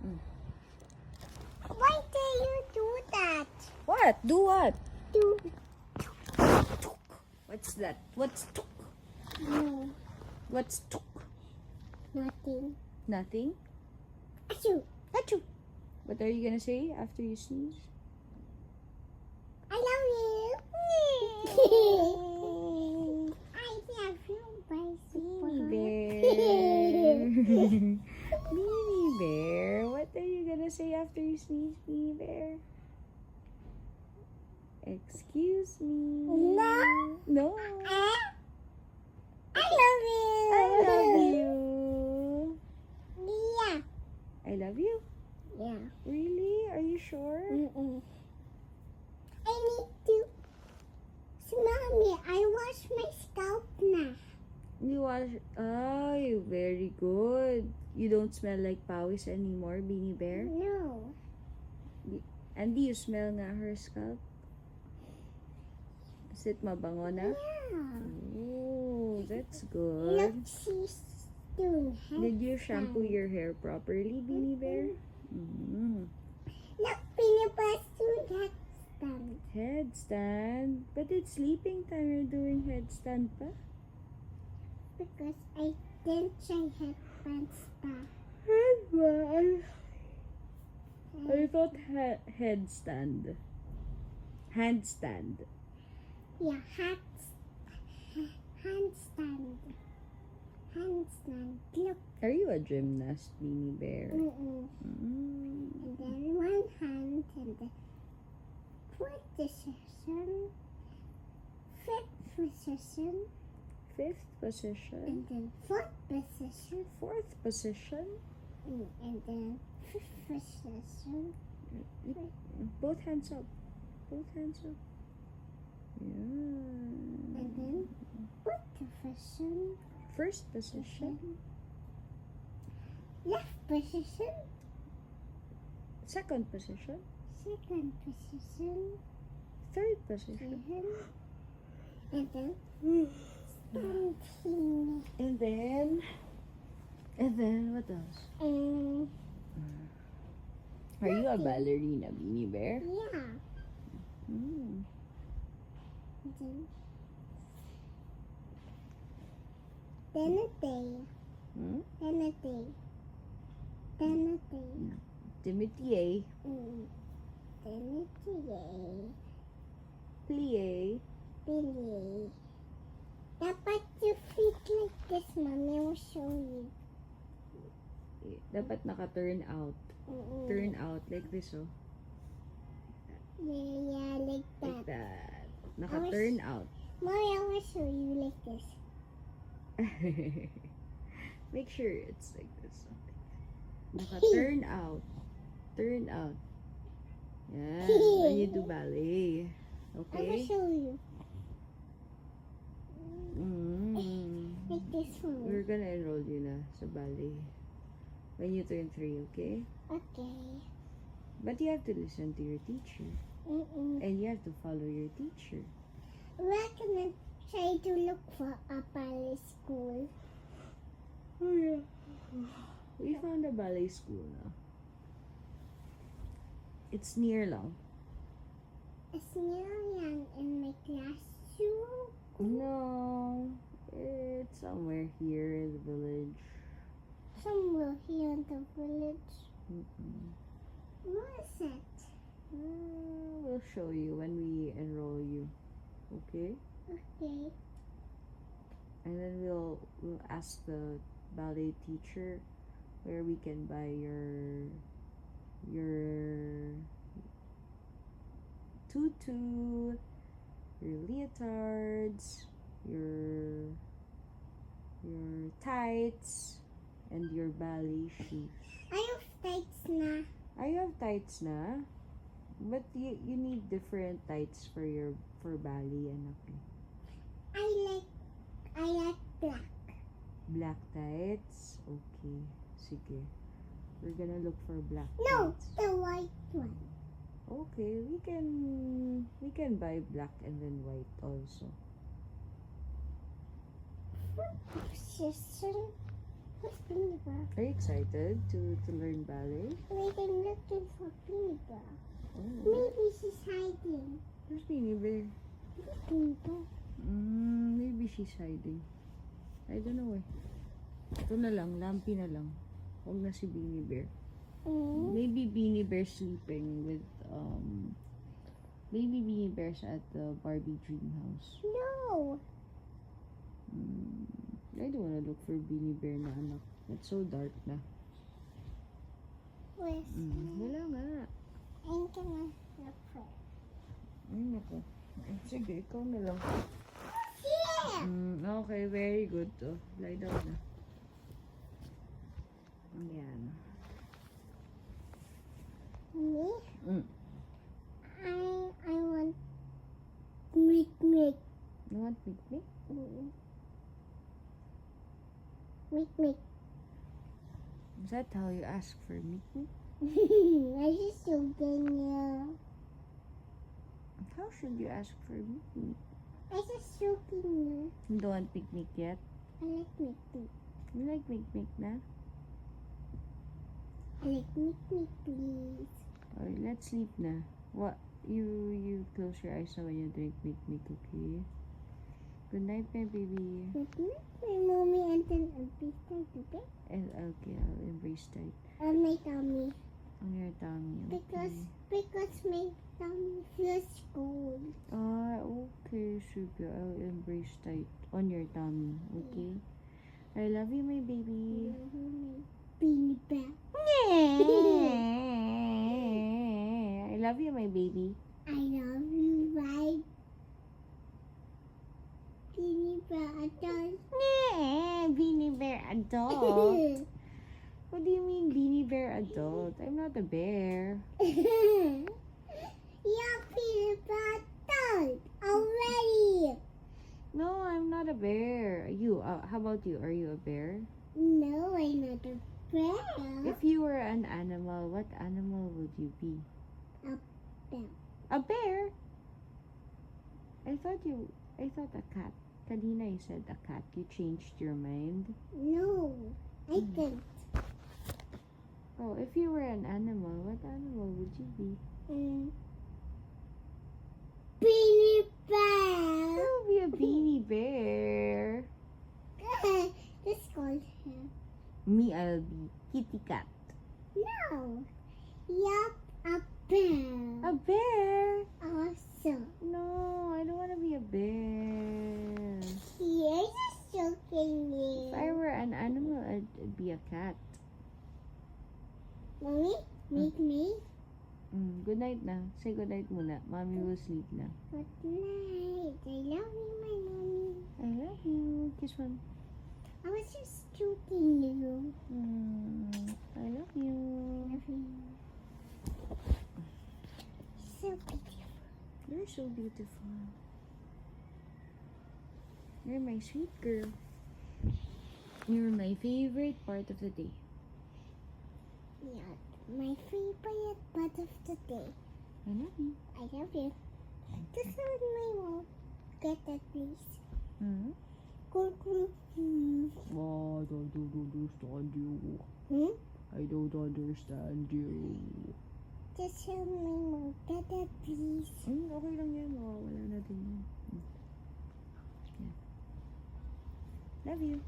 Mm. Why do you do that? What? Do what? Do What's that? What's tuk? no, What's tuk? nothing. Nothing? Achoo! Achoo! What are you gonna say after you sneeze? I love you. I love you, Beanie bicycle. Bear. Beanie Bear. What are you gonna say after you sneeze, Beanie Bear? Excuse me. No. No. I love you. I love you. Yeah. I love you. Yeah. Really? Are you sure? Mm-mm. I need to. Mommy, I wash my scalp now. You wash. Oh, you very good. You don't smell like pawis anymore, Beanie Bear. No. And do you smell nga her scalp? Is it mabango na? Yeah. Oh, that's Look, good. she's doing Did you shampoo headstand. your hair properly, Beanie Bear? Mm. Look, Pinapa's doing headstand. Headstand. But it's sleeping time. You're doing headstand pa? Because I didn't try headband stuff. Headband. I thought headstand. Handstand. Yeah, handstand. Handstand. Look. Are you a gymnast, Beanie Bear? Mm-mm. Mm. And then one hand and then fourth position, fifth position, Fifth position. and then fourth position, Fourth position. and then fifth position. Both hands up. Both hands up. And Yeah. then fourth position, First position. left position, Second position. second position, Third position. and then standing. And then what else? And Are you a ballerina, Beanie Bear? yeah. Mm. Then a day. Hmm? Then a day. Then a day. Timothy A. Then a day. Plie. Billy. Dapat you fit like this, Mommy. I will show you. Dapat naka-turn out. Turn out like this, oh. Yeah, like Like that. that. Naka-turn out. Mommy, I will show you like this. Make sure it's like this. Naka-turn out. Turn out. Yeah. When you do ballet. I will Okay? show you. Like Mm. this one. We're gonna enroll you na sa ballet. When you turn 3, okay? Okay. But you have to listen to your teacher. And you have to follow your teacher. We're gonna try to look for a ballet school. Oh, yeah. We found a ballet school now. It's near lang. It's near yan in my classroom. No. It's somewhere here in the village. Somewhere here in the village. Mm-mm. Where is it? We'll show you when we enroll you. Okay? Okay. And then we'll ask the ballet teacher where we can buy your tutu, your leotards, your tights, and your ballet shoes. I have tights na. I have tights na, but you need different tights for ballet and I like black. black tights. Okay, sige. We're gonna look for black No, tights. the white one. Okay, we can buy black and then white also. Position. What's Beanie Bear? Are you excited to learn ballet? Wait, I'm looking for Beanie Bear. Oh, Maybe she's hiding. there's Beanie Bear. Where's Beanie Bear? Maybe she's hiding. I don't know eh. Ito na lang, Lampy na lang. Huwag na si Beanie Bear. Maybe Beanie Bear sleeping with, maybe Beanie Bear's at the Barbie dream house. No. I don't wanna look for Beanie Bear na anak. It's so dark na. Where's Wala nga. I'm gonna look for it. Ay, naku. Sige, ikaw na lang. Yeah. Okay, very good to. Lie down na. Ayan. Me? Mm. I want Mick. You want picnic? Mick. Is that how you ask for picnic? I just joking you. How should you ask for picnic? I just joking you. You don't want picnic yet? I like Mick. You like picnic na? I like Mick, please. Alright, let's sleep na. What? You close your eyes na when you drink picnic, okay? Good night, my baby. Mick, my mommy and then I'll be tight, okay? And okay, I'll embrace tight On my tummy. on your tummy. Okay. Because my tummy feels cold. Okay, sugar. I'll embrace tight on your tummy. Okay. I love you, my baby. Beanie Bear. I love you, my baby. I love you, right? Beanie Bear adult. Beanie Bear adult. What do you mean, Beanie Bear adult? I'm not a bear. You're Beanie Bear adult already. No, I'm not a bear. You, how about you? Are you a bear? No, I'm not a bear. If you were an animal, what animal would you be? A bear. A bear? I thought a cat. Kanina you said a cat. You changed your mind. No, I didn't. Oh, if you were an animal, what animal would you be? Beanie Bear. You'll be a beanie bear. Let's call her. Me, I'll be kitty cat. No. Yup, a bear. A bear? Awesome. No, I don't want to be a bear. You're just joking If I me. were an animal, I'd be a cat. Mommy, make me. Good night na. Say good night muna. Mommy will sleep na. Good night. I love you, my mommy. I love you. Kiss one. I was just joking you. I love you. Love you. So beautiful. You're so beautiful. You're my sweet girl. You're my favorite part of the day. Yeah, my favorite part of the day. I love you. I love you. Just hold my mom. Get that, please. Hmm? Good. Oh, I don't understand you. I don't understand you. Just hold my mom. Get that, please. Okay lang yan. Wala natin yan. Yeah. Love you.